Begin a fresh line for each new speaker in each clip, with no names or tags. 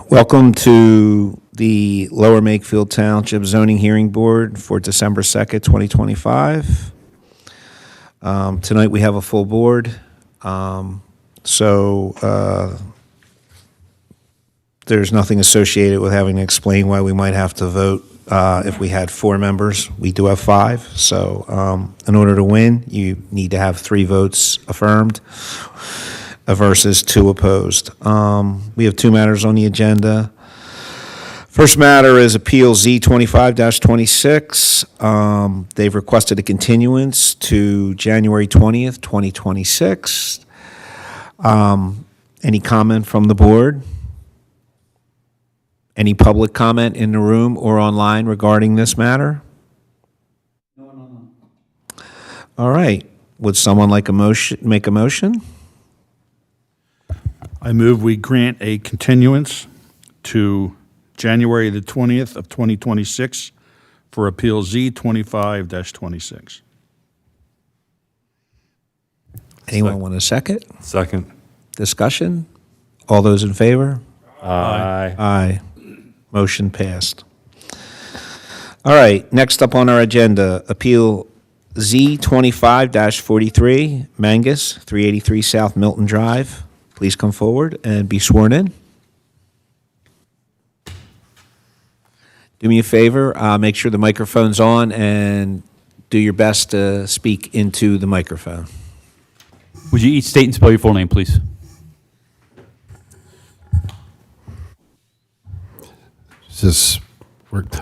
Welcome to the Lower Makefield Township Zoning Hearing Board for December 2nd, 2025. Tonight we have a full board, so there's nothing associated with having to explain why we might have to vote if we had 4 members. We do have 5, so in order to win, you need to have 3 votes affirmed versus 2 opposed. We have 2 matters on the agenda. First matter is Appeal Z25-26. They've requested a continuance to January 20th, 2026. Any comment from the board? Any public comment in the room or online regarding this matter? No. All right. Would someone like make a motion?
I move we grant a continuance to January the 20th of 2026 for Appeal Z25-26.
Anyone want a second?
Second.
Discussion? All those in favor?
Aye.
Aye. Motion passed. All right, next up on our agenda, Appeal Z25-43, Mangas, 383 South Milton Drive. Please come forward and be sworn in. Do me a favor, make sure the microphone's on and do your best to speak into the microphone.
Would you each state and spell your full name, please?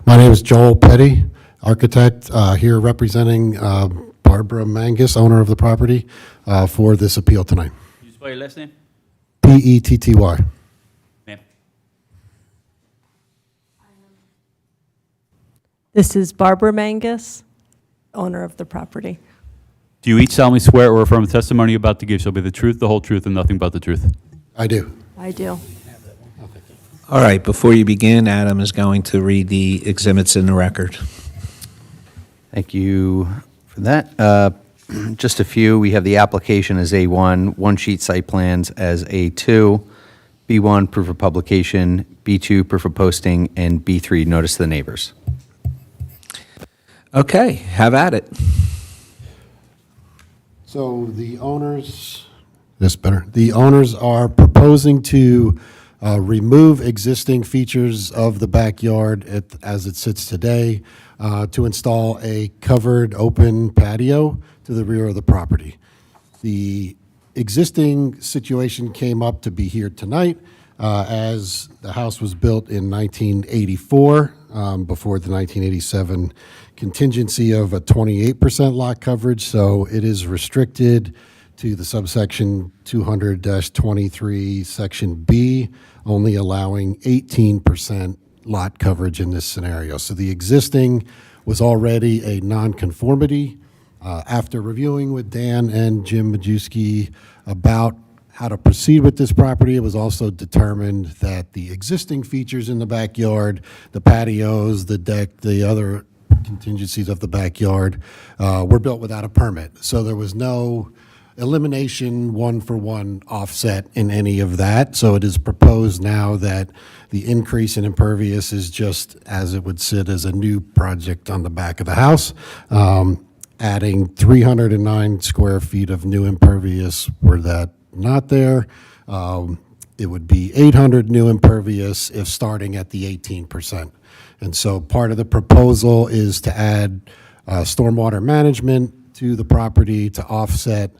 My name is Joel Petty, architect, here representing Barbara Mangas, owner of the property, for this appeal tonight.
Could you spell your last name?
Petty.
Ma'am.
This is Barbara Mangas, owner of the property.
Do you each solemnly swear or affirm the testimony you're about to give shall be the truth, the whole truth, and nothing but the truth?
I do.
I do.
All right, before you begin, Adam is going to read the exhibits in the record.
Thank you for that. Just a few. We have the application as A1, 1-sheet site plans as A2, B1, proof of publication, B2, proof of posting, and B3, notice to the neighbors.
Okay, have at it.
So the owners, the owners are proposing to remove existing features of the backyard as it sits today to install a covered open patio to the rear of the property. The existing situation came up to be here tonight as the house was built in 1984 before the 1987 contingency of a 28% lot coverage, so it is restricted to the subsection 200-23, section B, only allowing 18% lot coverage in this scenario. So the existing was already a nonconformity. After reviewing with Dan and Jim Majewski about how to proceed with this property, it was also determined that the existing features in the backyard, the patios, the deck, the other contingencies of the backyard were built without a permit. So there was no elimination one-for-one offset in any of that. So it is proposed now that the increase in impervious is just as it would sit as a new project on the back of the house, adding 309 square feet of new impervious were that not there. It would be 800 new impervious if starting at the 18%. And so part of the proposal is to add stormwater management to the property to offset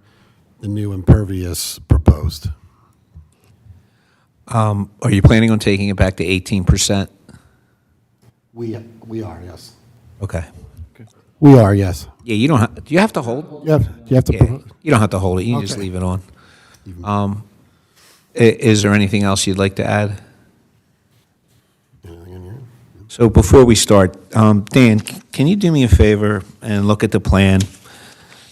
the new impervious proposed.
Are you planning on taking it back to 18%?
We are, yes.
Okay.
We are, yes.
Yeah, you don't have, do you have to hold?
You have to.
Yeah, you don't have to hold it, you can just
Okay.
leave it on. Is there anything else you'd like to add?
Anything in here?
So before we start, Dan, can you do me a favor and look at the plan?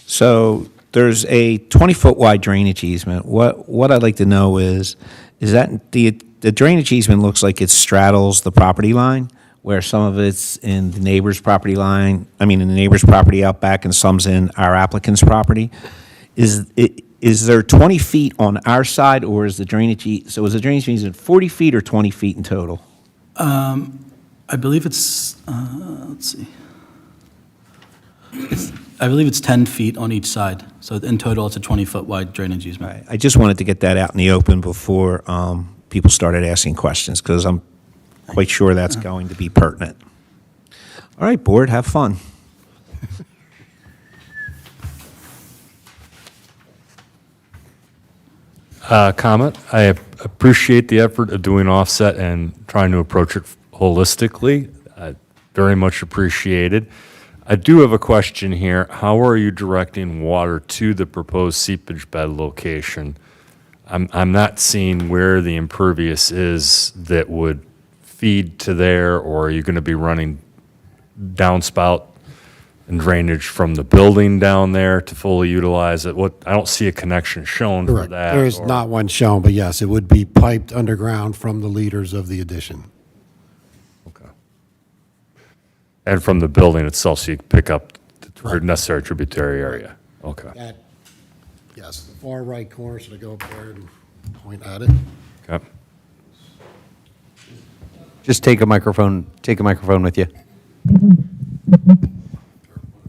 So there's a 20-foot wide drainage easement. What I'd like to know is that the drainage easement looks like it straddles the property line, where some of it's in the neighbor's property line, in the neighbor's property out back, and some's in our applicant's property. Is is there 20 feet on our side, or is the drainage, so is the drainage easement 40 feet or 20 feet in total?
I believe it's, let's see. I believe it's 10 feet on each side, so in total, it's a 20-foot wide drainage easement.
I just wanted to get that out in the open before people started asking questions, because I'm quite sure that's going to be pertinent. All right, board, have fun.
Comment. I appreciate the effort of doing offset and trying to approach it holistically. Very much appreciated. I do have a question here. How are you directing water to the proposed seepage bed location? I'm not seeing where the impervious is that would feed to there, or are you going to be running downspout and drainage from the building down there to fully utilize it? I don't see a connection shown for
Correct.
that.
There is
or-
not one shown, but yes, it would be piped underground from the leaders of the addition.
Okay. And from the building itself, so you can pick up the necessary tributary area? Okay.
That, yes, the far right corner, should I go up there and point at it?
Okay.
Just take a microphone with you.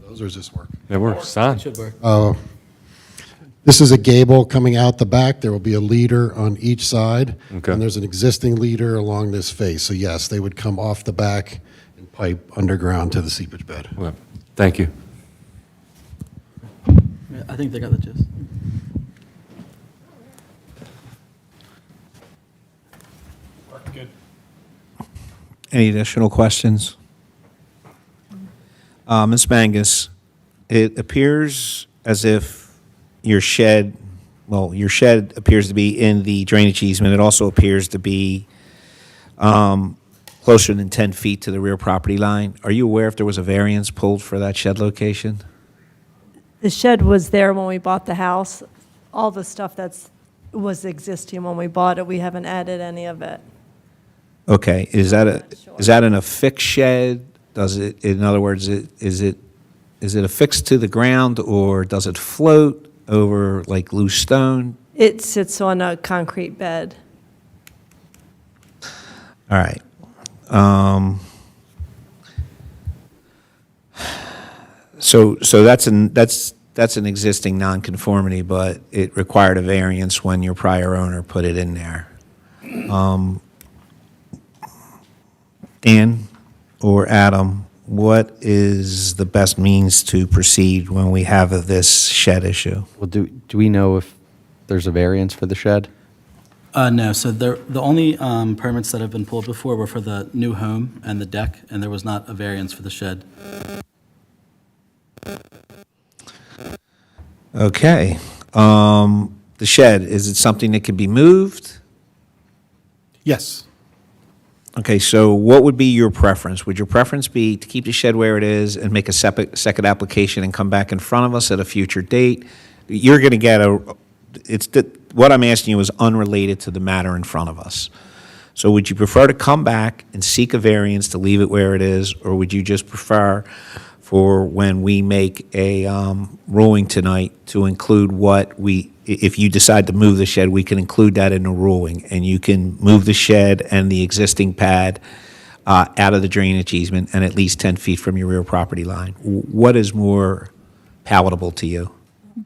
Those, or does this work?
It works. On.
Should work.
This is a gable coming out the back. There will be a leader on each side.
Okay.
And there's an existing leader along this face. So yes, they would come off the back and pipe underground to the seepage bed.
Okay. Thank you.
Yeah, I think they got the gist.
Any additional questions? Ms. Mangas, it appears as if your shed appears to be in the drainage easement. It also appears to be closer than 10 feet to the rear property line. Are you aware if there was a variance pulled for that shed location?
The shed was there when we bought the house. All the stuff was existing when we bought it, we haven't added any of it.
Okay, is
not
that an affixed shed? Does it, in other words, is it affixed to the ground, or does it float over like loose stone?
It sits on a concrete bed.
All right. So that's an existing nonconformity, but it required a variance when your prior owner put it in there. Dan or Adam, what is the best means to proceed when we have this shed issue?
Well, do we know if there's a variance for the shed?
No, so the only permits that have been pulled before were for the new home and the deck, and there was not a variance for the shed.
Okay. The shed, is it something that can be moved?
Yes.
Okay, so what would be your preference? Would your preference be to keep the shed where it is and make a second application and come back in front of us at a future date? You're going to get what I'm asking you is unrelated to the matter in front of us. So would you prefer to come back and seek a variance to leave it where it is, or would you just prefer for when we make a ruling tonight to include if you decide to move the shed, we can include that in the ruling, and you can move the shed and the existing pad out of the drainage easement and at least 10 feet from your rear property line? What is more palatable to you?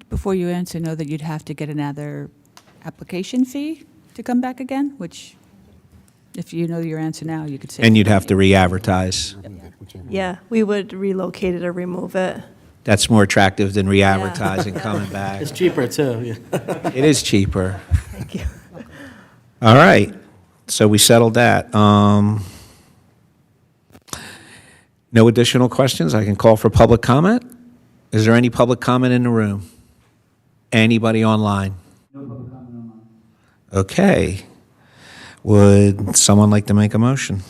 Before you answer, know that you'd have to get another application fee to come back again, which, if you know your answer now, you could say.
And you'd have to re-advertise.
Yeah, we would relocate it or remove it.
That's more attractive than re-advertising coming back.
It's cheaper, too. Yeah.
It is cheaper.
Thank you.
All right, so we settled that. No additional questions? I can call for public comment? Is there any public comment in the room? Anybody online? No public comment online. Okay. Would someone like to make a motion?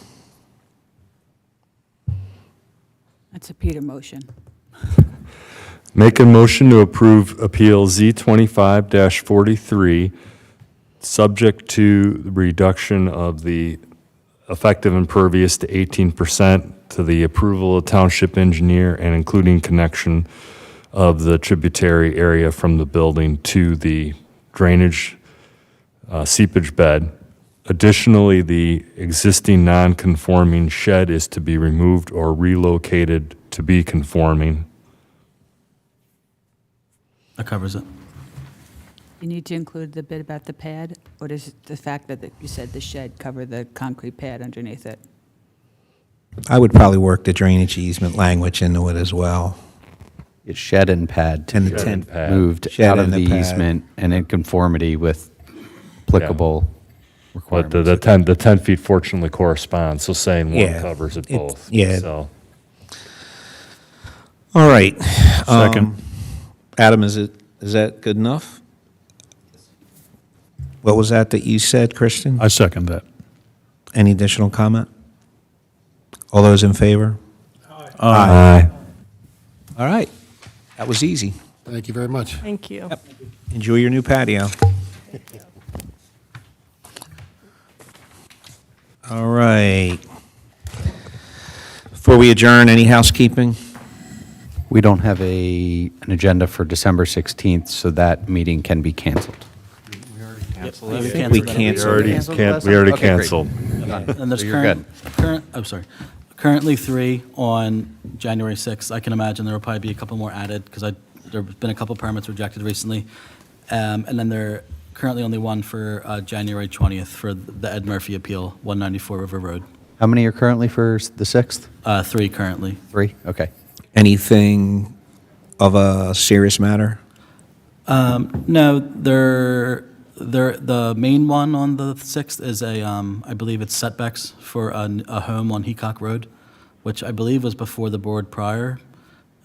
That's a Peter motion.
Make a motion to approve Appeal Z25-43, subject to the reduction of the effective impervious to 18% to the approval of township engineer and including connection of the tributary area from the building to the drainage seepage bed. Additionally, the existing non-conforming shed is to be removed or relocated to be conforming.
That covers it.
You need to include the bit about the pad, or does the fact that you said the shed cover the concrete pad underneath it?
I would probably work the drainage easement language into it as well.
It's shed and pad to
And the
be
tent
pad.
moved
Shed
out of
and
the
the pad.
easement and in conformity with applicable
But
requirements.
the 10 feet fortunately corresponds, so saying one
Yeah,
covers it
it-
both.
yeah.
So,
All right.
Second.
Adam, is that good enough? What was that you said, Christian?
I second that.
Any additional comment? All those in favor?
Aye.
All right. That was easy.
Thank you very much.
Thank you.
Enjoy your new patio. All right. Before we adjourn, any housekeeping?
We don't have an agenda for December 16th, so that meeting can be canceled.
We canceled.
We already
Okay, great.
canceled.
And there's
So you're
currently 3 on January 6th. I can imagine there will probably be a couple more added because there have been a couple permits rejected recently. And then there currently only 1 for January 20th for the Ed Murphy appeal, 194 River Road.
How many are currently for the 6th?
3 currently.
3? Okay.
Anything of a serious matter?
No, the main one on the 6th is I believe it's setbacks for a home on Heacock Road, which I believe was before the board prior.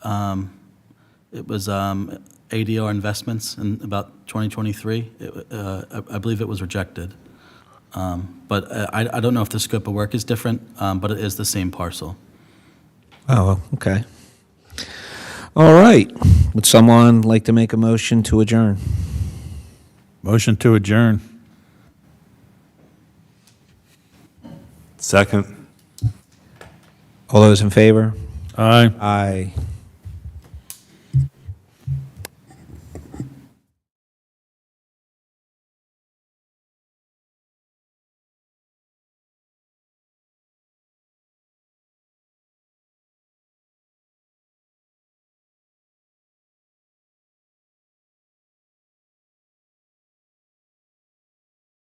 It was ADR Investments in about 2023. I believe it was rejected. But I don't know if the scope of work is different, but it is the same parcel.
Oh, okay. All right. Would someone like to make a motion to adjourn?
Motion to adjourn.
Second.
All those in favor?
Aye.
Aye.